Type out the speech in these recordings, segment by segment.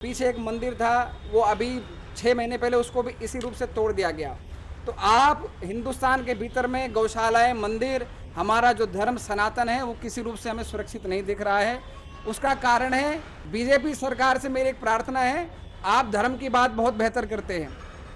पीछे एक मंदिर था, वो अभी 6 महीने पहले उसको भी इसी रूप से तोड़ दिया गया। तो आप हिंदुस्तान के भीतर में गौशालाएं, मंदिर, हमारा जो धर्म सनातन है वो किसी रूप से हमें सुरक्षित नहीं दिख रहा है। उसका कारण है बीजेपी सरकार से मेरी एक प्रार्थना है, आप धर्म की बात बहुत बेहतर करते हैं।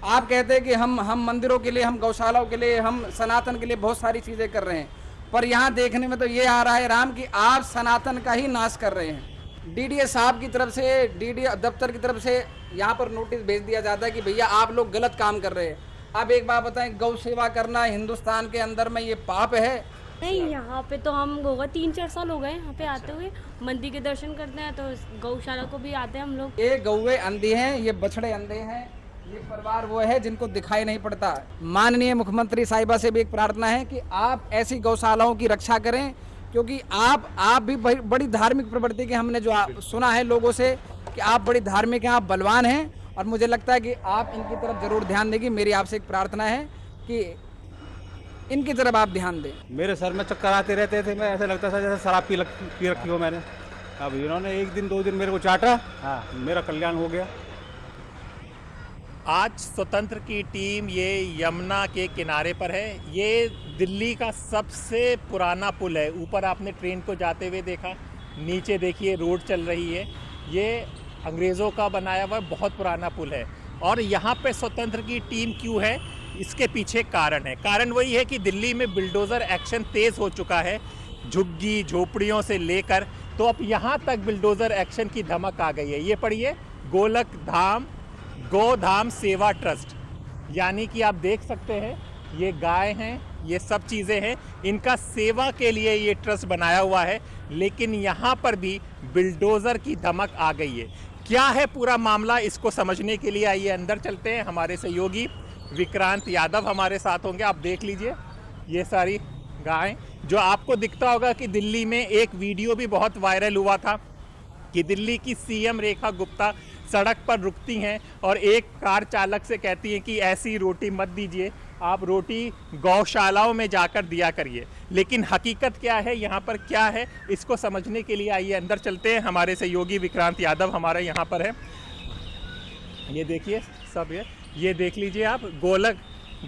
आप कहते हैं कि हम मंदिरों के लिए, हम गौशालाओं के लिए, हम सनातन के लिए बहुत सारी चीज़ें कर रहे हैं, पर यहाँ देखने में तो ये आ रहा है राम कि आप सनातन का ही नाश कर रहे हैं। डीडीए साहब की तरफ से, डीडीए दफ्तर की तरफ से यहाँ पर नोटिस भेज दिया जाता है कि भैया आप लोग गलत काम कर रहे हैं। आप एक बात बताएं, गौ सेवा करना हिंदुस्तान के अंदर में ये पाप है? नहीं, यहाँ पे तो हम होगा 3-4 साल हो गए यहाँ पे आते हुए। मंदिर के दर्शन करते हैं तो गौशाला को भी आते हैं हम लोग। ये गौवे अंधे हैं, ये बछड़े अंधे हैं, ये परिवार वो है जिनको दिखाई नहीं पड़ता। माननीय मुख्यमंत्री साहिबा से भी एक प्रार्थना है कि आप ऐसी गौशालाओं की रक्षा करें, क्योंकि आप भी बड़ी धार्मिक प्रवृत्ति के, हमने जो सुना है लोगों से कि आप बड़ी धार्मिक हैं, आप बलवान हैं, और मुझे लगता है कि आप इनकी तरफ जरूर ध्यान देंगी। मेरी आपसे एक प्रार्थना है कि इनकी तरफ आप ध्यान दें। मेरे सर में चक्कर आते रहते थे, मैं ऐसा लगता था जैसे शराब पी रखी हो मैंने। अब इन्होंने 1 दिन 2 दिन मेरे को चाटा, मेरा कल्याण हो गया। आज स्वतंत्र की टीम ये यमुना के किनारे पर है। ये दिल्ली का सबसे पुराना पुल है। ऊपर आपने ट्रेन को जाते हुए देखा, नीचे देखिए रोड चल रही है। ये अंग्रेज़ों का बनाया हुआ बहुत पुराना पुल है। और यहाँ पे स्वतंत्र की टीम क्यों है, इसके पीछे कारण है। कारण वही है कि दिल्ली में बिल्डोज़र एक्शन तेज़ हो चुका है, झुग्गी झोपड़ियों से लेकर, तो अब यहाँ तक बिल्डोज़र एक्शन की धमक आ गई है। ये पढ़िए, गोधाम सेवा ट्रस्ट, यानी कि आप देख सकते हैं ये गाय हैं, ये सब चीज़ें हैं, इनका सेवा के लिए ये ट्रस्ट बनाया हुआ है। लेकिन यहाँ पर भी बिल्डोज़र की धमक आ गई है। क्या है पूरा मामला, इसको समझने के लिए आइए अंदर चलते हैं। हमारे सहयोगी विक्रांत यादव हमारे साथ होंगे। आप देख लीजिए ये सारी गाय, जो आपको दिखता होगा कि दिल्ली में एक वीडियो भी बहुत वायरल हुआ था कि दिल्ली की सीएम रेखा गुप्ता सड़क पर रुकती हैं और एक कार चालक से कहती हैं कि ऐसी रोटी मत दीजिए, आप रोटी गौशालाओं में जाकर दिया करिए। लेकिन हकीकत क्या है, यहाँ पर क्या है, इसको समझने के लिए आइए अंदर चलते हैं। हमारे सहयोगी विक्रांत यादव हमारे यहाँ पर है। ये देखिए सब, ये देख लीजिए आप,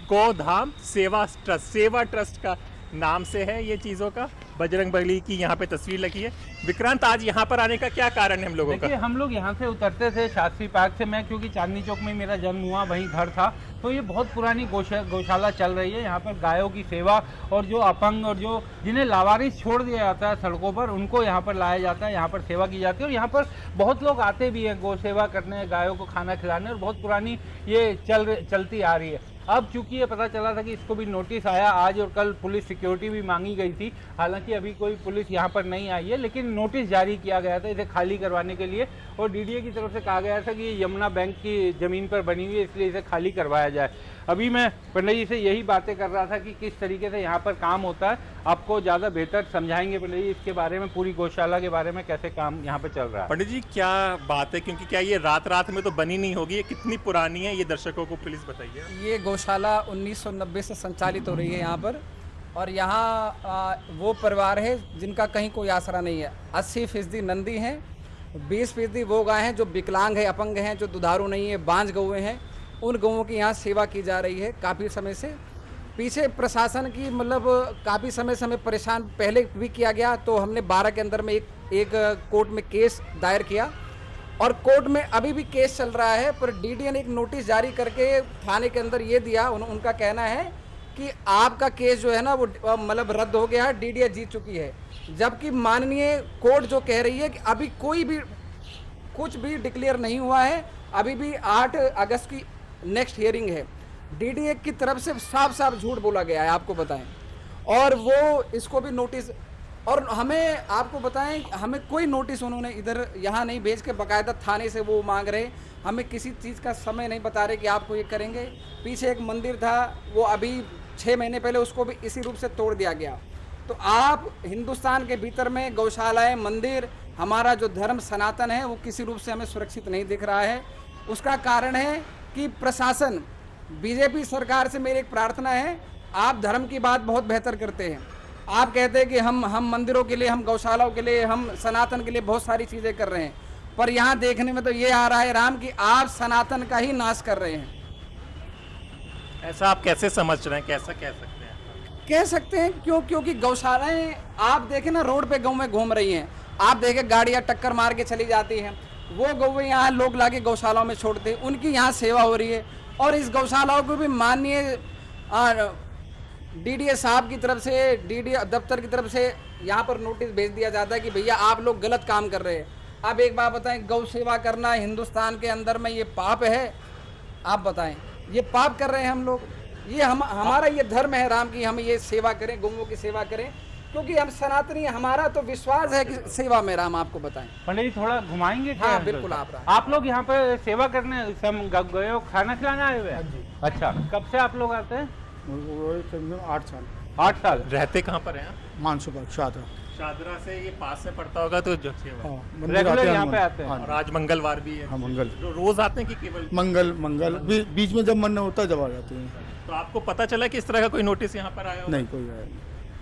गोधाम सेवा ट्रस्ट का नाम से है ये चीज़ों का। बजरंगबली की यहाँ पे तस्वीर लगी है। विक्रांत, आज यहाँ पर आने का क्या कारण है हम लोगों का? देखिए, हम लोग यहाँ से उतरते थे शास्त्री पार्क से। मैं क्योंकि चांदनी चौक में मेरा जन्म हुआ, वहीं घर था, तो ये बहुत पुरानी गौशाला चल रही है। यहाँ पर गायों की सेवा, और जो अपंग और जो जिन्हें लावारिस छोड़ दिया जाता है सड़कों पर, उनको यहाँ पर लाया जाता है, यहाँ पर सेवा की जाती है। और यहाँ पर बहुत लोग आते भी हैं गौ सेवा करने, गायों को खाना खिलाने, और बहुत पुरानी ये चलती आ रही है। अब चूंकि ये पता चला था कि इसको भी नोटिस आया, आज और कल पुलिस सिक्योरिटी भी मांगी गई थी। हालांकि अभी कोई पुलिस यहाँ पर नहीं आई है, लेकिन नोटिस जारी किया गया था इसे खाली करवाने के लिए। और डीडीए की तरफ से कहा गया था कि ये यमुना बैंक की ज़मीन पर बनी हुई है, इसलिए इसे खाली करवाया जाए। अभी मैं पंडित जी से यही बातें कर रहा था कि किस तरीके से यहाँ पर काम होता है। आपको ज़्यादा बेहतर समझाएंगे पंडित जी इसके बारे में, पूरी गौशाला के बारे में, कैसे काम यहाँ पर चल रहा है। पंडित जी, क्या बात है, क्योंकि क्या ये रात में तो बनी नहीं होगी, ये कितनी पुरानी है, ये दर्शकों को प्लीज़ बताइए। ये गौशाला 1990 से संचालित हो रही है यहाँ पर, और यहाँ वो परिवार है जिनका कहीं कोई आसरा नहीं है। 80% नंदी हैं, 20% वो गाय हैं जो विकलांग है, अपंग हैं, जो दुधारू नहीं है, बांझ गौएँ हैं। उन गौओं की यहाँ सेवा की जा रही है काफ़ी समय से। पीछे प्रशासन की मतलब काफ़ी समय से हमें परेशान पहले भी किया गया, तो हमने 12 के अंदर में एक कोर्ट में केस दायर किया, और कोर्ट में अभी भी केस चल रहा है। पर डीडीए ने एक नोटिस जारी करके थाने के अंदर ये दिया, उनका कहना है कि आपका केस जो है ना वो मतलब रद्द हो गया है, डीडीए जीत चुकी है। जबकि माननीय कोर्ट जो कह रही है कि अभी कोई भी कुछ भी डिक्लेयर नहीं हुआ है, अभी भी 8 अगस्त की नेक्स्ट हियरिंग है। डीडीए की तरफ से साफ साफ झूठ बोला गया है, आपको बताएं। और वो इसको भी नोटिस, और हमें आपको बताएं, हमें कोई नोटिस उन्होंने इधर यहाँ नहीं भेज के बाकायदा थाने से वो मांग रहे। हमें किसी चीज़ का समय नहीं बता रहे कि आपको ये करेंगे। पीछे एक मंदिर था, वो अभी 6 महीने पहले उसको भी इसी रूप से तोड़ दिया गया। तो आप हिंदुस्तान के भीतर में गौशालाएं, मंदिर, हमारा जो धर्म सनातन है वो किसी रूप से हमें सुरक्षित नहीं दिख रहा है। उसका कारण है कि प्रशासन, बीजेपी सरकार से मेरी एक प्रार्थना है, आप धर्म की बात बहुत बेहतर करते हैं। आप कहते हैं कि हम मंदिरों के लिए, हम गौशालाओं के लिए, हम सनातन के लिए बहुत सारी चीज़ें कर रहे हैं, पर यहाँ देखने में तो ये आ रहा है राम कि आप सनातन का ही नाश कर रहे हैं। ऐसा आप कैसे समझ रहे हैं, कैसा कह सकते हैं? कह सकते हैं क्योंकि गौशालाएं आप देखें ना, रोड पे गौएं घूम रही हैं, आप देखें गाड़ियां टक्कर मार के चली जाती हैं, वो गौएं यहाँ लोग लाके गौशालाओं में छोड़ते हैं, उनकी यहाँ सेवा हो रही है। और इस गौशालाओं को भी माननीय डीडीए साहब की तरफ से, डीडीए दफ्तर की तरफ से यहाँ पर नोटिस भेज दिया जाता है कि भैया आप लोग गलत काम कर रहे हैं। अब एक बात बताएं, गौ सेवा करना हिंदुस्तान के अंदर में ये पाप है? आप बताएं, ये पाप कर रहे हैं हम लोग? ये हमारा ये धर्म है राम की, हम ये सेवा करें, गौओं की सेवा करें, क्योंकि हम सनातनी, हमारा तो विश्वास है कि सेवा में राम। आपको बताएं पंडित जी थोड़ा घुमाएंगे क्या? हाँ बिल्कुल। आप लोग यहाँ पर सेवा करने गए, खाना खिलाना आए हुए हैं? अच्छा, कब से आप लोग आते हैं? 8 साल। 8 साल। रहते कहाँ पर हैं आप? मानसूबा शादरा। शादरा से ये पास में पड़ता होगा तो जो सेवा। रेगुलर यहाँ पे आते हैं? और आज मंगलवार भी है। हाँ मंगल। रोज आते हैं कि केवल मंगल बीच में जब मन होता है जब आ जाते हैं। तो आपको पता चला कि इस तरह का कोई नोटिस यहाँ पर आया हो? नहीं, कोई आया नहीं,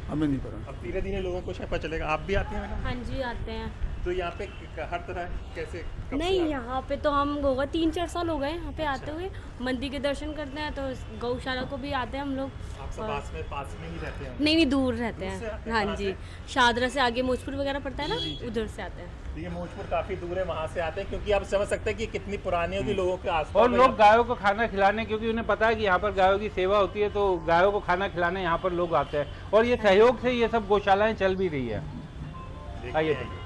हमें नहीं पता। अब धीरे धीरे लोगों को शायद पता चलेगा। आप भी आते हैं मैडम? हाँ जी आते हैं। तो यहाँ पे हर तरह कैसे कब से नहीं, आते हैं? यहाँ पे तो हम होगा 3-4 साल हो गए यहाँ पे आते हुए। मंदिर के दर्शन करते हैं, तो गौशाला को भी आते हैं हम लोग। आप सब पास में ही रहते हैं? नहीं, दूर रहते दूर से आते हैं। हैं? हाँ जी, शादरा से आगे मोजपुर वगैरह पड़ता है ना, उधर से आते हैं। तो ये मोजपुर काफी दूर है, वहाँ से आते हैं, क्योंकि आप समझ सकते हैं कि कितनी पुरानी होगी लोगों के आसपास। और लोग गायों को खाना खिलाने, क्योंकि उन्हें पता है कि यहाँ पर गायों की सेवा होती है, तो गायों को खाना खिलाने यहाँ पर लोग आते हैं। और ये सहयोग से ये सब गौशालाएं चल भी रही है। आइए देखिए।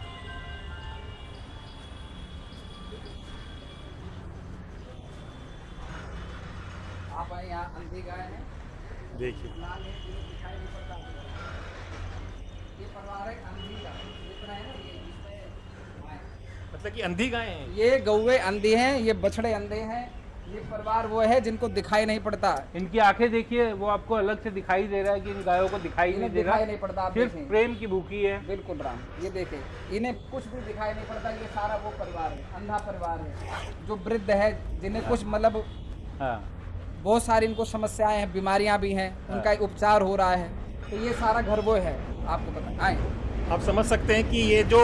आप आए, यहाँ अंधी गाय है, देखिए लाल है, जिन्हें दिखाई नहीं पड़ता। ये परिवार है अंधी का, जितना है ना ये इसमें आए। मतलब कि अंधी गाय हैं। ये गौवे अंधी हैं, ये बछड़े अंधे हैं। ये परिवार वो है जिनको दिखाई नहीं पड़ता। इनकी आंखें देखिए, वो आपको अलग से दिखाई दे रहा है कि इन गायों को दिखाई नहीं इन्हें दे रहा, दिखाई नहीं पड़ता। आप सिर्फ देखें, प्रेम की भूखी है। बिल्कुल राम, ये देखें, इन्हें कुछ भी दिखाई नहीं पड़ता। ये सारा वो परिवार है, अंधा परिवार है, जो वृद्ध है, जिन्हें कुछ मतलब हाँ, बहुत सारी इनको समस्याएं हैं, बीमारियां भी हैं, उनका उपचार हो रहा है। तो ये सारा घर वो है, आपको पता आए। आप समझ सकते हैं कि ये जो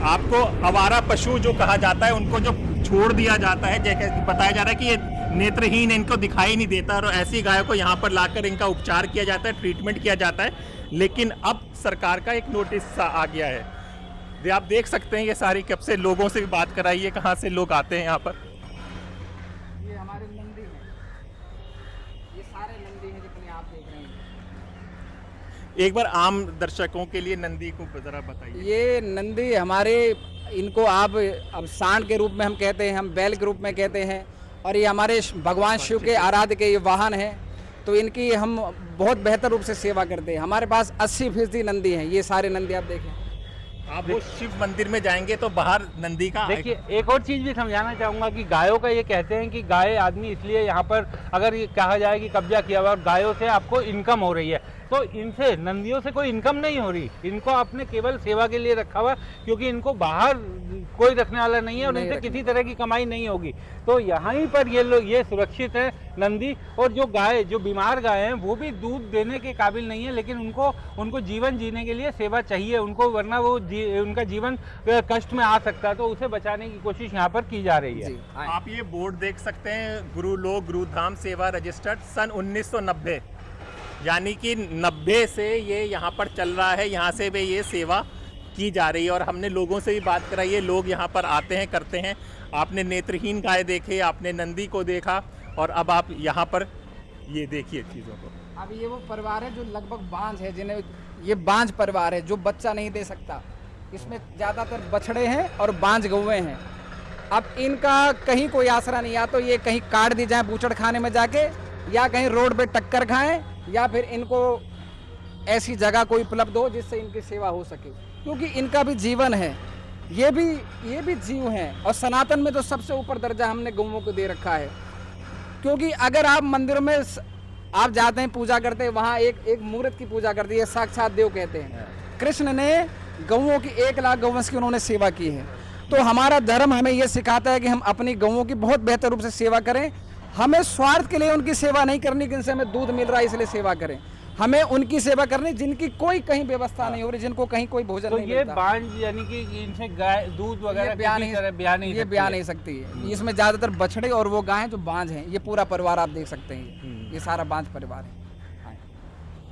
आपको आवारा पशु जो कहा जाता है, उनको जो छोड़ दिया जाता है, जैसे बताया जा रहा है कि ये नेत्रहीन, इनको दिखाई नहीं देता, और ऐसी गायों को यहाँ पर लाकर इनका उपचार किया जाता है, ट्रीटमेंट किया जाता है। लेकिन अब सरकार का एक नोटिस आ गया है। ये आप देख सकते हैं, ये सारी कब से लोगों से भी बात कराइए, कहाँ से लोग आते हैं यहाँ पर। ये हमारे नंदी हैं, ये सारे नंदी हैं जितने आप देख रहे हैं। एक बार आम दर्शकों के लिए नंदी को जरा बताइए। ये नंदी हमारे, इनको आप अब सांड के रूप में हम कहते हैं, हम बैल के रूप में कहते हैं, और ये हमारे भगवान शिव के आराध्य के ये वाहन हैं। तो इनकी हम बहुत बेहतर रूप से सेवा करते हैं। हमारे पास 80% नंदी हैं। ये सारे नंदी आप देखें। आप वो शिव मंदिर में जाएंगे तो बाहर नंदी का देखिए, एक और चीज भी समझाना चाहूंगा कि गायों का ये कहते हैं कि गाय आदमी इसलिए यहाँ पर, अगर ये कहा जाए कि कब्जा किया हुआ, और गायों से आपको इनकम हो रही है, तो इनसे, नंदियों से कोई इनकम नहीं हो रही। इनको आपने केवल सेवा के लिए रखा हुआ, क्योंकि इनको बाहर कोई रखने वाला नहीं है और इनसे किसी तरह की कमाई नहीं होगी। तो यहाँ ही पर ये लोग, ये सुरक्षित है नंदी। और जो गाय, जो बीमार गाय हैं, वो भी दूध देने के काबिल नहीं है, लेकिन उनको जीवन जीने के लिए सेवा चाहिए उनको, वरना वो उनका जीवन कष्ट में आ सकता है। तो उसे बचाने की कोशिश यहाँ पर की जा रही है। आप ये बोर्ड देख सकते हैं, गुरुलोक गुरुधाम सेवा रजिस्टर्ड सन 1990, यानी कि 90 से ये यहाँ पर चल रहा है। यहाँ से भी ये सेवा की जा रही है, और हमने लोगों से भी बात कराई है, लोग यहाँ पर आते हैं, करते हैं। आपने नेत्रहीन गाय देखे, आपने नंदी को देखा, और अब आप यहाँ पर ये देखिए चीज़ों को। अब ये वो परिवार है जो लगभग बांझ है, जिन्हें ये बांझ परिवार है जो बच्चा नहीं दे सकता। इसमें ज़्यादातर बछड़े हैं और बांझ गौएं हैं। अब इनका कहीं कोई आसरा नहीं, या तो ये कहीं काट दी जाए बूचड़ खाने में जाके, या कहीं रोड पे टक्कर खाएं, या फिर इनको ऐसी जगह कोई उपलब्ध हो जिससे इनकी सेवा हो सके, क्योंकि इनका भी जीवन है। ये भी जीव हैं, और सनातन में तो सबसे ऊपर दर्जा हमने गौओं को दे रखा है। क्योंकि अगर आप मंदिर में आप जाते हैं, पूजा करते हैं, वहाँ एक मूर्त की पूजा करती है, साक्षात देव कहते हैं। कृष्ण ने गौओं की 1 लाख गौवंश की उन्होंने सेवा की है। तो हमारा धर्म हमें ये सिखाता है कि हम अपनी गौओं की बहुत बेहतर रूप से सेवा करें। हमें स्वार्थ के लिए उनकी सेवा नहीं करनी कि इनसे हमें दूध मिल रहा है इसलिए सेवा करें। हमें उनकी सेवा करनी जिनकी कोई कहीं व्यवस्था नहीं हो रही, जिनको कहीं कोई भोजन तो नहीं ये मिलता। बांझ यानी कि इनसे गाय दूध वगैरह ब्याह किसी तरह ब्याह नहीं ये सकती ब्याह है। नहीं सकती है। इसमें ज्यादातर बछड़े और वो गाय जो बांझ हैं, ये पूरा परिवार आप देख सकते हैं, ये सारा बांझ परिवार है।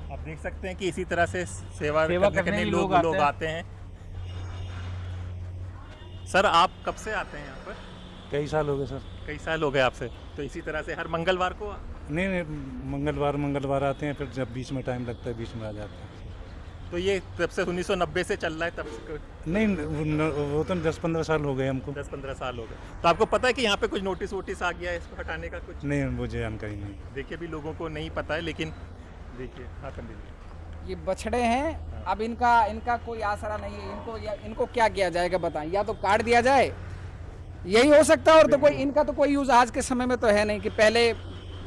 आप देख सकते हैं कि इसी तरह से सेवा सेवा करने के करने लिए लोग लोग आते आते हैं। सर आप कब से आते हैं यहाँ पर? कई साल हो गए सर। कई साल हो गए आपसे, तो इसी तरह से हर मंगलवार को नहीं, मंगलवार आते हैं, फिर जब बीच में टाइम लगता है बीच में आ जाते हैं। तो ये तब से 1990 से चल रहा है, तब से नहीं, वो तो 10-15 साल हो गए हमको। 10-15 साल हो गए। तो आपको पता है कि यहाँ पे कुछ नोटिस वोटिस आ गया है इसको हटाने का कुछ? नहीं, मुझे जानकारी नहीं। देखिए भी लोगों को नहीं पता है, लेकिन देखिए हाँ पंडित जी, ये बछड़े हैं, अब इनका कोई आसरा नहीं है। इनको क्या किया जाएगा बताएं? या तो काट दिया जाए, यही हो सकता है, और तो कोई इनका तो कोई यूज आज के समय में तो है नहीं कि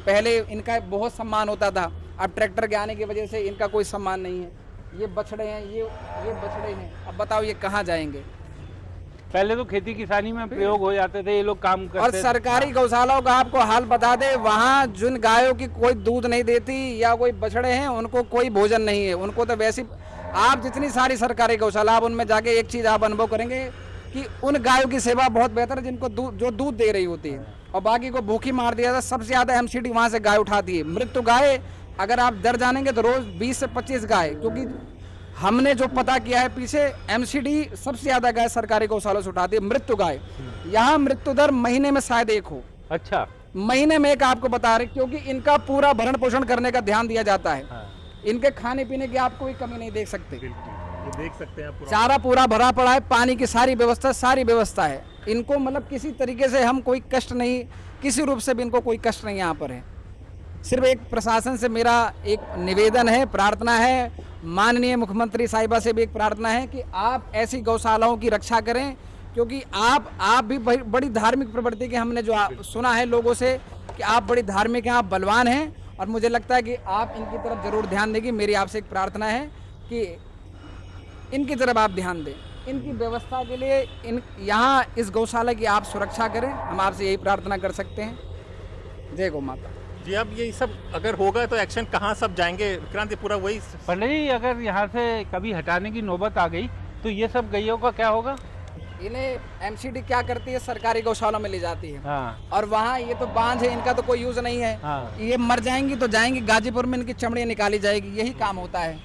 पहले इनका बहुत सम्मान होता था। अब ट्रैक्टर के आने की वजह से इनका कोई सम्मान नहीं है। ये बछड़े हैं, ये बछड़े हैं, अब बताओ ये कहाँ जाएंगे? पहले तो खेती किसानी में प्रयोग हो जाते थे, ये लोग काम करते और थे। सरकारी गौशालाओं का आपको हाल बता दे, वहाँ जिन गायों की कोई दूध नहीं देती या कोई बछड़े हैं, उनको कोई भोजन नहीं है। उनको तो वैसे आप जितनी सारी सरकारी गौशाला, आप उनमें जाके एक चीज़ आप अनुभव करेंगे कि उन गायों की सेवा बहुत बेहतर है जिनको जो दूध दे रही होती है, और बाकी को भूखी मार दिया था। सबसे ज़्यादा एमसीडी वहाँ से गाय उठाती है। मृत्यु गाय अगर आप दर जानेंगे तो रोज़ 20 से 25 गाय, क्योंकि हमने जो पता किया है पीछे, एमसीडी सबसे ज़्यादा गाय सरकारी गौशालों से उठाती है। मृत्यु गाय, यहाँ मृत्यु दर महीने में शायद 1 हो। अच्छा, महीने में 1 आपको बता रहे, क्योंकि इनका पूरा भरण पोषण करने का ध्यान दिया जाता है। इनके खाने पीने की आप कोई कमी नहीं देख सकते। ये देख सकते हैं आप पूरा। चारा पूरा भरा पड़ा है, पानी की सारी व्यवस्था है। इनको मतलब किसी तरीके से हम कोई कष्ट नहीं, किसी रूप से भी इनको कोई कष्ट नहीं यहाँ पर है। सिर्फ एक प्रशासन से मेरा एक निवेदन है, प्रार्थना है, माननीय मुख्यमंत्री साहिबा से भी एक प्रार्थना है कि आप ऐसी गौशालाओं की रक्षा करें, क्योंकि आप भी बड़ी धार्मिक प्रवृत्ति के, हमने जो सुना है लोगों से कि आप बड़ी धार्मिक हैं, आप बलवान हैं, और मुझे लगता है कि आप इनकी तरफ जरूर ध्यान देंगे। मेरी आपसे एक प्रार्थना है कि इनकी तरफ आप ध्यान दें, इनकी व्यवस्था के लिए यहाँ इस गौशाला की आप सुरक्षा करें। हम आपसे यही प्रार्थना कर सकते हैं। जय गौ माता। जी, अब ये सब अगर होगा तो एक्शन कहाँ सब जाएंगे विक्रांत? ये पूरा वही पंडित जी, अगर यहाँ से कभी हटाने की नौबत आ गई तो ये सब गैयों का क्या होगा? इन्हें एमसीडी क्या करती है, सरकारी गौशाला में ले जाती है। हाँ, और वहाँ ये तो बांझ है, इनका तो कोई यूज नहीं है। हाँ। ये मर जाएंगी तो जाएंगी गाजीपुर में, इनकी चमड़ी निकाली जाएगी, यही काम होता है,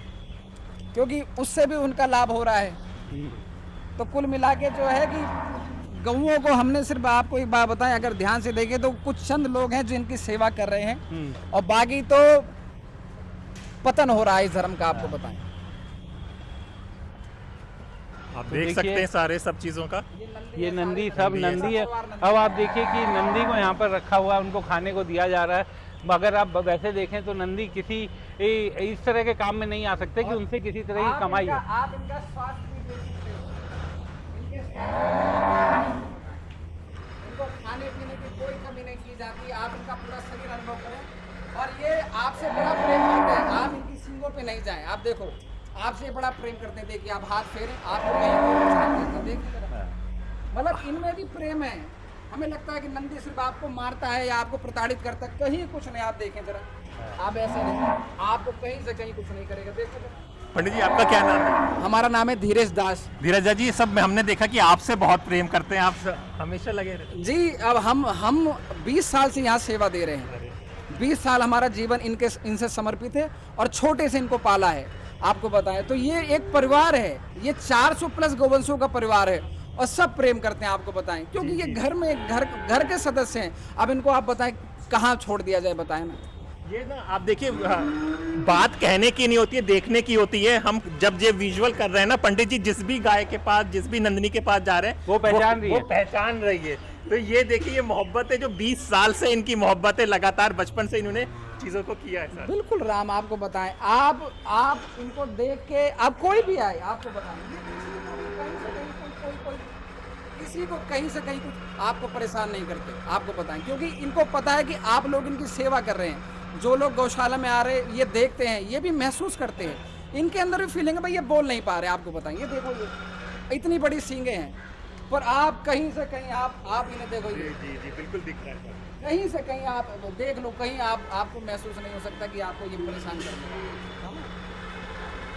क्योंकि उससे भी उनका लाभ हो रहा है। तो कुल मिला के जो है कि गऊओं को हमने सिर्फ, आपको एक बात बताएं, अगर ध्यान से देखें तो कुछ चंद लोग हैं जो इनकी सेवा कर रहे हैं, और बाकी तो पतन हो रहा है इस धर्म का। आपको बताएं, आप तो देख देखिए, सकते हैं सारे सब चीज़ों का। ये नंदी सब नंदी है। अब आप देखिए कि नंदी को यहाँ पर रखा हुआ है, उनको खाने को दिया जा रहा है। अगर आप वैसे देखें तो नंदी किसी इस तरह के काम में नहीं आ सकते कि उनसे किसी तरह की कमाई है। आप इनका स्वास्थ्य भी देख सकते हो। इनको खाने पीने की कोई कमी नहीं की जाती। आप इनका पूरा शरीर अनुभव करें, और ये आपसे बड़ा प्रेम करते हैं। आप इनकी सींगों पे नहीं जाएं। आप देखो, आपसे बड़ा प्रेम करते हैं। देखिए, आप हाथ फेरें, आपको कहीं देखिए, मतलब इनमें भी प्रेम है। हमें लगता है कि नंदी सिर्फ आपको मारता है या आपको प्रताड़ित करता है, कहीं कुछ नहीं। आप देखें जरा, आप ऐसे नहीं, आपको कहीं से कहीं कुछ नहीं करेगा। देखो पंडित जी, आपका क्या नाम है? हमारा नाम है धीरेश दास। धीरज जी, सब हमने देखा कि आपसे बहुत प्रेम करते हैं, आप हमेशा लगे रहते जी, अब हम 20 साल से यहाँ सेवा दे रहे हैं। 20 साल हमारा जीवन इनसे समर्पित है, और छोटे से इनको पाला है। आपको बताएं तो ये एक परिवार है, ये 400 प्लस गौवंशों का परिवार है, और सब प्रेम करते हैं। आपको बताएं, क्योंकि ये घर के सदस्य हैं। अब इनको आप बताएं कहाँ छोड़ दिया जाए, बताएं ना। ये ना आप देखिए, बात कहने की नहीं होती है, देखने की होती है। हम जब ये विजुअल कर रहे हैं ना पंडित जी, जिस भी गाय के पास, जिस भी नंदिनी के पास जा रहे हैं, वो पहचान रही है। वो पहचान रही है। तो ये देखिए, ये मोहब्बत है जो 20 साल से इनकी मोहब्बत है, लगातार बचपन से इन्होंने चीजों को किया है सर। बिल्कुल राम, आपको बताएं, आप इनको देख के, अब कोई भी आए, आपको बताएं, किसी को कहीं से कहीं कुछ आपको परेशान नहीं करते। आपको बताएं, क्योंकि इनको पता है कि आप लोग इनकी सेवा कर रहे हैं। जो लोग गौशाला में आ रहे हैं, ये देखते हैं, ये भी महसूस करते हैं, इनके अंदर भी फीलिंग है, भाई ये बोल नहीं पा रहे। आपको बताएं, ये देखो, ये इतनी बड़ी सींगें हैं, पर आप कहीं से कहीं आप इन्हें देखो, ये जी बिल्कुल दिख रहा है। कहीं से कहीं आप देख लो, कहीं आपको महसूस नहीं हो सकता कि आपको ये परेशान करते हैं।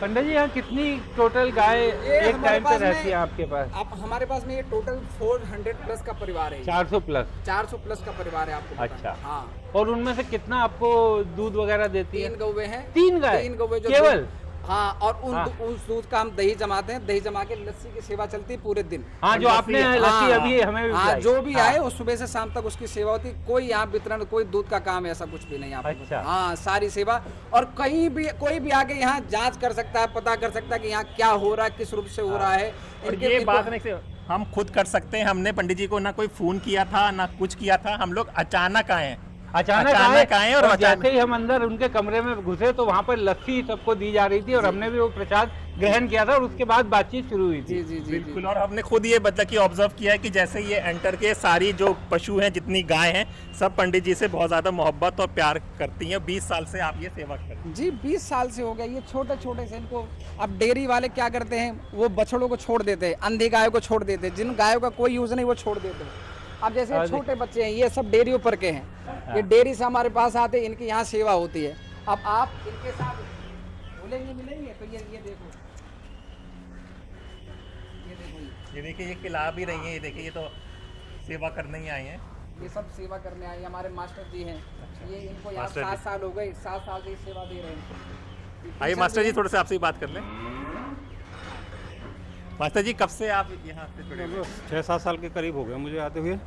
पंडित जी यहाँ कितनी टोटल गाय एक हमारे टाइम पे पास में- रहती है आपके पास? आप हमारे पास में ये टोटल 400 प्लस का परिवार है, 400 प्लस। 400 प्लस का परिवार है आपको पता है। अच्छा। हाँ, और उनमें से कितना आपको दूध वगैरह देती है? 3 गौवे हैं। 3 गाय? 3 गौवे जो केवल? दूध- हाँ, और हाँ। उस दूध का हम दही जमाते हैं, दही जमा के लस्सी की सेवा चलती है पूरे दिन। हाँ, जो आपने लस्सी अभी हमें भी हाँ, पिलाई। जो भी हाँ। आए वो सुबह से शाम तक उसकी सेवा होती है। कोई यहाँ वितरण, कोई दूध का काम ऐसा कुछ भी नहीं है आपको। अच्छा। हाँ, सारी सेवा। और कहीं भी कोई भी आके यहाँ जांच कर सकता है, पता कर सकता है कि यहाँ क्या हो रहा है, किस रूप से हो रहा है। और इनके- ये इनको- बात नहीं हम खुद कर सकते हैं। हमने पंडित जी को ना कोई फोन किया था ना कुछ किया था, हम लोग अचानक आए। अचानक आए और अचानक जैसे ही हम अंदर उनके कमरे में घुसे तो वहाँ पर लस्सी सबको दी जा रही थी और हमने भी वो प्रसाद ग्रहण किया था और उसके बाद बातचीत शुरू हुई थी। जी जी जी बिल्कुल। और हमने खुद ये मतलब कि ऑब्जर्व किया है कि जैसे ये एंटर के सारी जो पशु हैं, जितनी गाय हैं, सब पंडित जी से बहुत ज़्यादा मोहब्बत और प्यार करती हैं। 20 साल से आप ये सेवा करते हैं। जी 20 साल से हो गया। ये छोटे छोटे से इनको, अब डेयरी वाले क्या करते हैं, वो बछड़ों को छोड़ देते हैं, अंधी गायों को छोड़ देते हैं, जिन गायों का कोई यूज़ नहीं वो छोड़ देते हैं। अब जैसे ये छोटे बच्चे हैं, ये सब डेयरी ऊपर के हैं, ये डेयरी से हमारे पास आते हैं, इनकी यहाँ सेवा होती है। अब आप इनके साथ बोलेंगे मिलेंगे तो ये देखो, ये देखो, ये देखिए, ये खिला भी रही हैं। ये देखिए, ये तो सेवा करने ही आए हैं। ये सब सेवा करने आए हमारे मास्टर जी हैं। ये इनको यहाँ मास्टर जी। 7 साल हो गए, 7 साल से ये सेवा दे रहे हैं। आइए मास्टर जी, थोड़े से आपसे ही बात कर लें। मास्टर जी, कब से आप यहाँ से जुड़े हुए हैं? 6-7 साल के करीब हो गए मुझे आते हुए,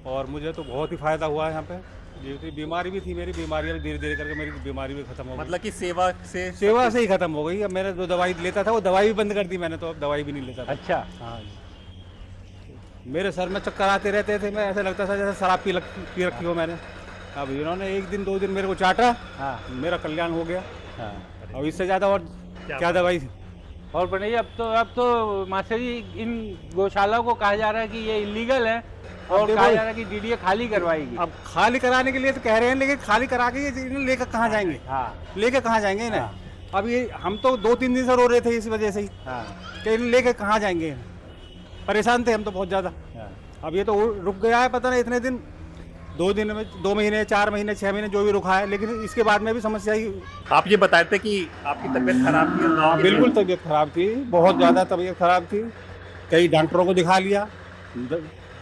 और मुझे तो बहुत ही फ़ायदा हुआ है यहाँ पे। ये बीमारी भी थी, मेरी बीमारी अब धीरे धीरे करके मेरी बीमारी भी खत्म हो गई। मतलब कि सेवा से ही खत्म हो गई। अब मैंने जो दवाई लेता था वो दवाई भी बंद कर दी मैंने, तो अब दवाई भी नहीं लेता था। अच्छा। हाँ जी। मेरे सर में चक्कर आते रहते थे, मैं ऐसा लगता था जैसे शराब पी रखी हो मैंने। अब इन्होंने 1 दिन 2 दिन मेरे को चाटा, हाँ। मेरा कल्याण हो गया। हाँ। अब इससे ज़्यादा और क्या दवाई। और पंडित जी अब तो मास्टर जी इन गौशाला को कहा जा रहा है कि ये इलीगल है और देखो, कहा जा रहा है कि डीडीए खाली करवाएगी। अब खाली कराने के लिए तो कह रहे हैं, लेकिन खाली करा के ये इन्हें लेकर कहाँ जाएंगे? हाँ। लेकर कहाँ जाएंगे इन्हें? हाँ। अब ये हम तो 2-3 दिन से रो रहे थे इस वजह से ही हाँ। कि इन्हें लेकर कहाँ जाएंगे। परेशान थे हम तो बहुत ज़्यादा। हाँ। अब ये तो रुक गया है, पता नहीं इतने दिन, 2 दिन में 2 महीने 4 महीने 6 महीने जो भी रुका है, लेकिन इसके बाद में भी समस्या ही। आप ये बताए थे कि आपकी तबीयत खराब थी। हाँ बिल्कुल, तबीयत खराब थी, बहुत ज़्यादा तबीयत खराब थी। कई डॉक्टरों को दिखा लिया,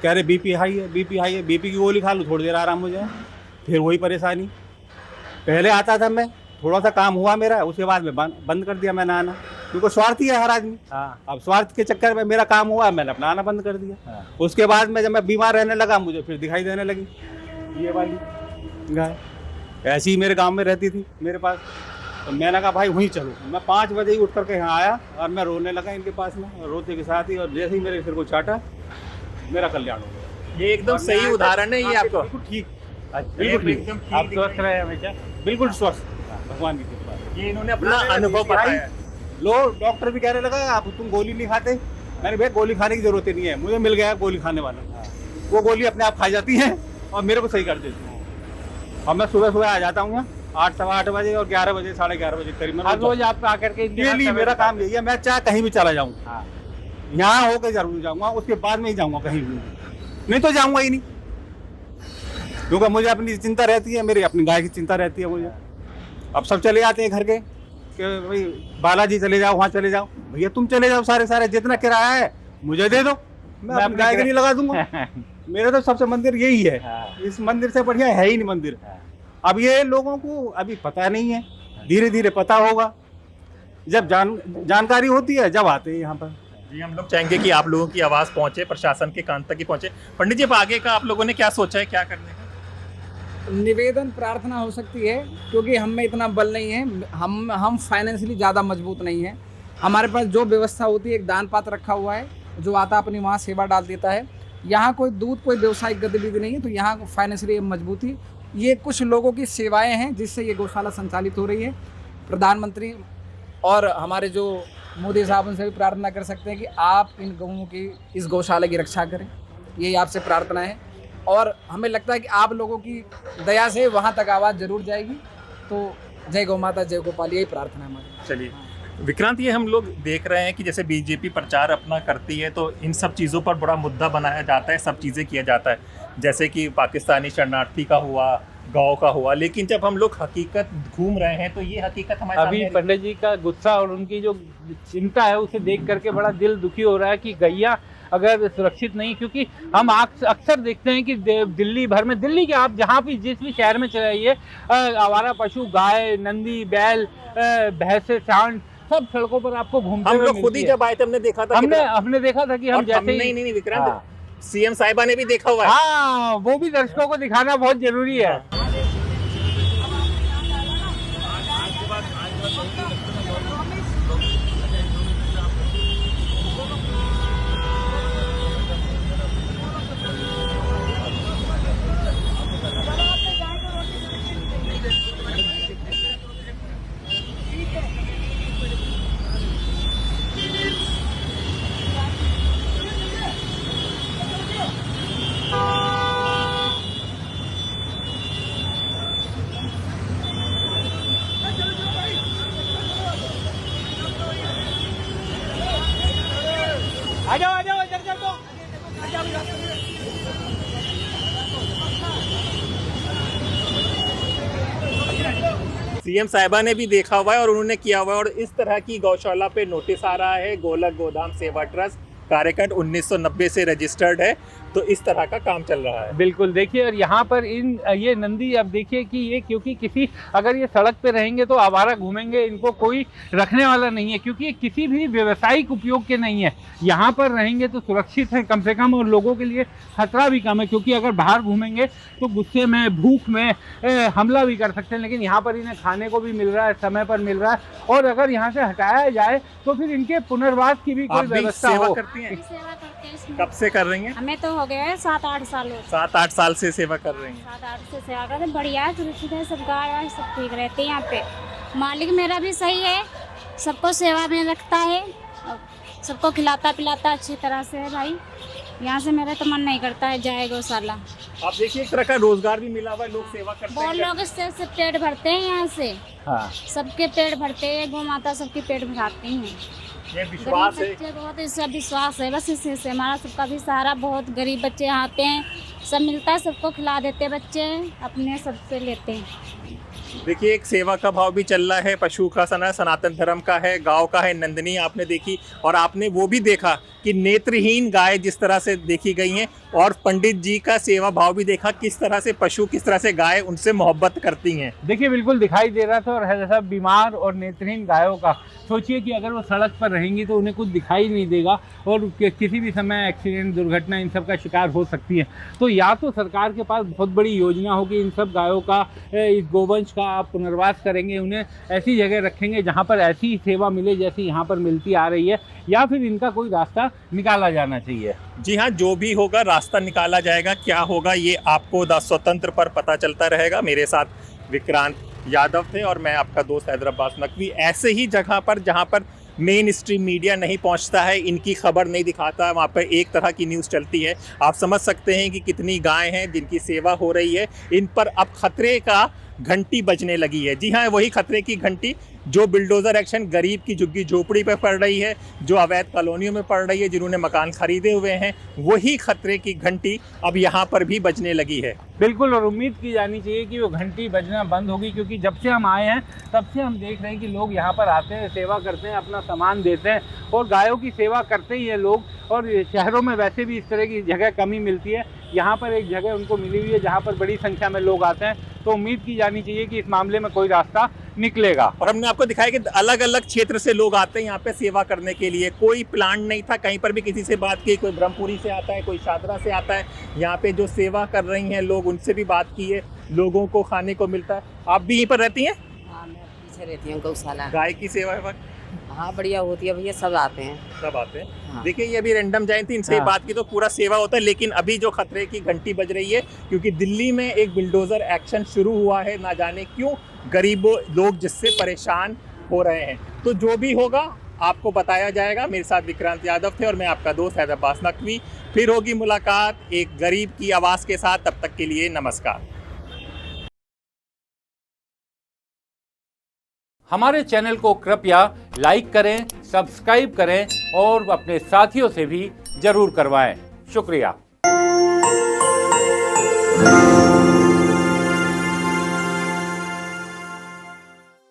कह रहे बीपी हाई है, बीपी हाई है। बीपी की गोली खा लूँ, थोड़ी देर आराम हो जाए, फिर वही परेशानी। पहले आता था मैं, थोड़ा सा काम हुआ मेरा, उसके बाद में बंद कर दिया मैंने आना, क्योंकि स्वार्थी है हर आदमी। हाँ। अब स्वार्थ के चक्कर में मेरा काम हुआ, मैंने अपना आना बंद कर दिया। हाँ। उसके बाद में जब मैं बीमार रहने लगा, मुझे फिर दिखाई देने लगी ये वाली गाय। ऐसी ही मेरे गांव में रहती थी मेरे पास, तो मैंने कहा भाई वहीं चलो। मैं 5 बजे ही उठ करके यहाँ आया और मैं रोने लगा इनके पास में, रोते के साथ ही, और जैसे ही मेरे सिर को चाटा, मेरा कल्याण हो गया। ये एकदम सही उदाहरण है ये आपको। बिल्कुल ठीक, अच्छा, बिल्कुल ठीक। एकदम ठीक आप दिख स्वस्थ रहे हमेशा। बिल्कुल स्वस्थ, भगवान की कृपा। ये इन्होंने अपना अनुभव बताया। लोग डॉक्टर भी कहने लगा आप तुम गोली नहीं खाते। मैंने भैया गोली खाने की जरूरत ही नहीं है, मुझे मिल गया गोली खाने वाला। वो गोली अपने आप खाई जाती है और मेरे को सही कर देती है। और मैं सुबह सुबह आ जाता हूँ यहाँ 8 सवा 8 बजे और 11 बजे 11:30 बजे करीब हर रोज आप आकर के इनके साथ डेली समय मेरा बिताते काम यही है। मैं चाहे कहीं भी चला जाऊँ, हाँ। यहाँ होकर जरूर जाऊँगा, उसके बाद में ही जाऊँगा कहीं भी, नहीं तो जाऊँगा ही नहीं, क्योंकि मुझे अपनी चिंता रहती है, मेरी अपनी गाय की चिंता रहती है मुझे। अब सब चले आते हैं घर के कि भाई बालाजी चले जाओ, वहाँ चले जाओ। भैया तुम चले जाओ, सारे जितना किराया है मुझे दे दो, मैं अपनी गाय के लिए लगा दूंगा। मेरा तो सबसे मंदिर यही है, इस मंदिर से बढ़िया है ही नहीं मंदिर। अब ये लोगों को अभी पता नहीं है, धीरे धीरे पता होगा, जब जानकारी होती है जब आते हैं यहाँ पर। जी, हम लोग चाहेंगे कि आप लोगों की आवाज़ पहुँचे, प्रशासन के कान तक ही पहुँचे। पंडित जी, अब आगे का आप लोगों ने क्या सोचा है, क्या करने का? निवेदन प्रार्थना हो सकती है, क्योंकि हम में इतना बल नहीं है, हम फाइनेंशियली ज़्यादा मजबूत नहीं है। हमारे पास जो व्यवस्था होती है, एक दान पात्र रखा हुआ है, जो आता अपनी वहाँ सेवा डाल देता है। यहाँ कोई व्यावसायिक गतिविधि नहीं है, तो यहाँ फाइनेंशियली मजबूती, ये कुछ लोगों की सेवाएं हैं जिससे ये गौशाला संचालित हो रही है। प्रधानमंत्री और हमारे जो मोदी साहब, उनसे भी प्रार्थना कर सकते हैं कि आप इन गौओं की, इस गौशाला की रक्षा करें, यही आपसे प्रार्थना है। और हमें लगता है कि आप लोगों की दया से वहाँ तक आवाज़ जरूर जाएगी। तो जय गौ माता, जय गोपाल, यही प्रार्थना है हमारी। चलिए विक्रांत, ये हम लोग देख रहे हैं कि जैसे बीजेपी प्रचार अपना करती है तो इन सब चीज़ों पर बड़ा मुद्दा बनाया जाता है, सब चीज़ें किया जाता है, जैसे कि पाकिस्तानी शरणार्थी का हुआ, गाँव का हुआ, लेकिन जब हम लोग हकीकत घूम रहे हैं तो ये हकीकत हमारे अभी सामने पंडित जी का गुस्सा और उनकी जो चिंता है उसे देख करके बड़ा दिल दुखी हो रहा है कि गैया अगर सुरक्षित नहीं, क्योंकि हम अक्सर देखते हैं कि दिल्ली भर में, दिल्ली के आप जहाँ भी जिस भी शहर में चले जाइए, आवारा पशु, गाय, नंदी, बैल, भैंसे, सांड सब सड़कों पर आपको घूमते हम हुए लोग खुद ही मिलती है। जब आए थे हमने देखा था, हमने देखा था कि हम जैसे ही नहीं विक्रांत, हाँ। सीएम साहिबा ने भी देखा हुआ है। हाँ, वो भी दर्शकों को दिखाना बहुत जरूरी है। आ जाओ इधर चलो। सीएम साहिबा ने भी देखा हुआ है और उन्होंने किया हुआ है, और इस तरह की गौशाला पे नोटिस आ रहा है। गोलक गोदाम सेवा ट्रस्ट कार्यकट 1990 से रजिस्टर्ड है, तो इस तरह का काम चल रहा है। बिल्कुल, देखिए, और यहाँ पर ये नंदी, अब देखिए कि ये क्योंकि किसी, अगर ये सड़क पे रहेंगे तो आवारा घूमेंगे, इनको कोई रखने वाला नहीं है, क्योंकि ये किसी भी व्यावसायिक उपयोग के नहीं है। यहाँ पर रहेंगे तो सुरक्षित है कम से कम, और लोगों के लिए खतरा भी कम है, क्योंकि अगर बाहर घूमेंगे तो गुस्से में, भूख में हमला भी कर सकते हैं। लेकिन यहाँ पर इन्हें खाने को भी मिल रहा है, समय पर मिल रहा है, और अगर यहाँ से हटाया जाए तो फिर इनके पुनर्वास की भी कोई व्यवस्था हो। सेवा करते हैं इसमें। कब से कर रही हैं? हमें तो हो गया है 7-8 साल हो गए। 7-8 साल से सेवा कर रही हैं। 7-8 से सेवा करते हैं, बढ़िया है, सुरक्षित है, सब गाय वाय सब ठीक रहते हैं यहाँ पे। मालिक मेरा भी सही है, सबको सेवा में रखता है, सबको खिलाता पिलाता अच्छी तरह से है भाई। यहाँ से मेरा तो मन नहीं करता है जाए गौशाला। आप देखिए, एक तरह का रोजगार भी मिला हुआ है, लोग सेवा करते बहुत हैं। लोग इससे पेट भरते हैं यहाँ से, हाँ, सबके पेट भरते हैं, गौ माता सबके पेट भराती हैं। ये विश्वास है। गरीब बच्चे बहुत, इसका विश्वास है बस, इसी से हमारा सबका भी सहारा। बहुत गरीब बच्चे यहाँ आते हैं, सब मिलता है, सबको खिला देते बच्चे, अपने सबसे लेते हैं। देखिए, एक सेवा का भाव भी चल रहा है, पशु का सनातन धर्म का है, गांव का है। नंदिनी आपने देखी, और आपने वो भी देखा कि नेत्रहीन गाय जिस तरह से देखी गई हैं, और पंडित जी का सेवा भाव भी देखा, किस तरह से पशु, किस तरह से गाय उनसे मोहब्बत करती हैं। देखिए, बिल्कुल दिखाई दे रहा था। और ऐसा बीमार और नेत्रहीन गायों का सोचिए कि अगर वो सड़क पर रहेंगी तो उन्हें कुछ दिखाई नहीं देगा, और किसी भी समय एक्सीडेंट, दुर्घटना इन सब का शिकार हो सकती है। तो या तो सरकार के पास बहुत बड़ी योजना होगी, इन सब गायों का, इस गोवंश का आप पुनर्वास करेंगे, उन्हें ऐसी जगह रखेंगे जहाँ पर ऐसी सेवा मिले जैसी यहाँ पर मिलती आ रही है, या फिर इनका कोई रास्ता निकाला जाना चाहिए। जी हाँ, जो भी होगा रास्ता निकाला जाएगा। क्या होगा ये आपको द स्वतंत्र पर पता चलता रहेगा। मेरे साथ विक्रांत यादव थे, और मैं आपका दोस्त हैदराबाद नकवी। ऐसे ही जगह पर जहाँ पर मेन स्ट्रीम मीडिया नहीं पहुंचता है, इनकी खबर नहीं दिखाता, वहाँ पर एक तरह की न्यूज़ चलती है। आप समझ सकते हैं कि कितनी गाय हैं जिनकी सेवा हो रही है, इन पर अब खतरे का घंटी बजने लगी है। जी हाँ, वही खतरे की घंटी जो बिल्डोजर एक्शन गरीब की झुग्गी झोपड़ी पे पड़ रही है, जो अवैध कॉलोनियों में पड़ रही है, जिन्होंने मकान खरीदे हुए हैं, वही खतरे की घंटी अब यहाँ पर भी बजने लगी है। बिल्कुल, और उम्मीद की जानी चाहिए कि वो घंटी बजना बंद होगी, क्योंकि जब से हम आए हैं तब से हम देख रहे हैं कि लोग यहाँ पर आते हैं, सेवा करते हैं, अपना सामान देते हैं, और गायों की सेवा करते ही हैं लोग। और शहरों में वैसे भी इस तरह की जगह कमी मिलती है, यहाँ पर एक जगह उनको मिली हुई है जहाँ पर बड़ी संख्या में लोग आते हैं। तो उम्मीद की जानी चाहिए कि इस मामले में कोई रास्ता निकलेगा। और हमने आपको दिखाया कि अलग अलग क्षेत्र से लोग आते हैं यहाँ पे सेवा करने के लिए। कोई प्लान नहीं था, कहीं पर भी किसी से बात की, कोई ब्रह्मपुरी से आता है, कोई शादरा से आता है। यहाँ पे जो सेवा कर रही हैं लोग, उनसे भी बात की है, लोगों को खाने को मिलता है। आप भी यहीं पर रहती हैं? हाँ, मैं पीछे रहती हूँ गौशाला। गाय की सेवा है वक्त? हाँ, बढ़िया होती है भैया, सब आते हैं। सब आते हैं। हाँ। देखिए, ये अभी रैंडम जयंती, इनसे हाँ। बात की तो पूरा सेवा होता है, लेकिन अभी जो खतरे की घंटी बज रही है, क्योंकि दिल्ली में एक बिल्डोजर एक्शन शुरू हुआ है, ना जाने क्यों गरीबों लोग जिससे परेशान हो रहे हैं। तो जो भी होगा आपको बताया जाएगा। मेरे साथ विक्रांत यादव थे, और मैं आपका दोस्त हैदराबाद नकवी। फिर होगी मुलाकात एक गरीब की आवाज़ के साथ। तब तक के लिए नमस्कार। हमारे चैनल को कृपया लाइक करें, सब्सक्राइब करें, और अपने साथियों से भी जरूर करवाएं। शुक्रिया।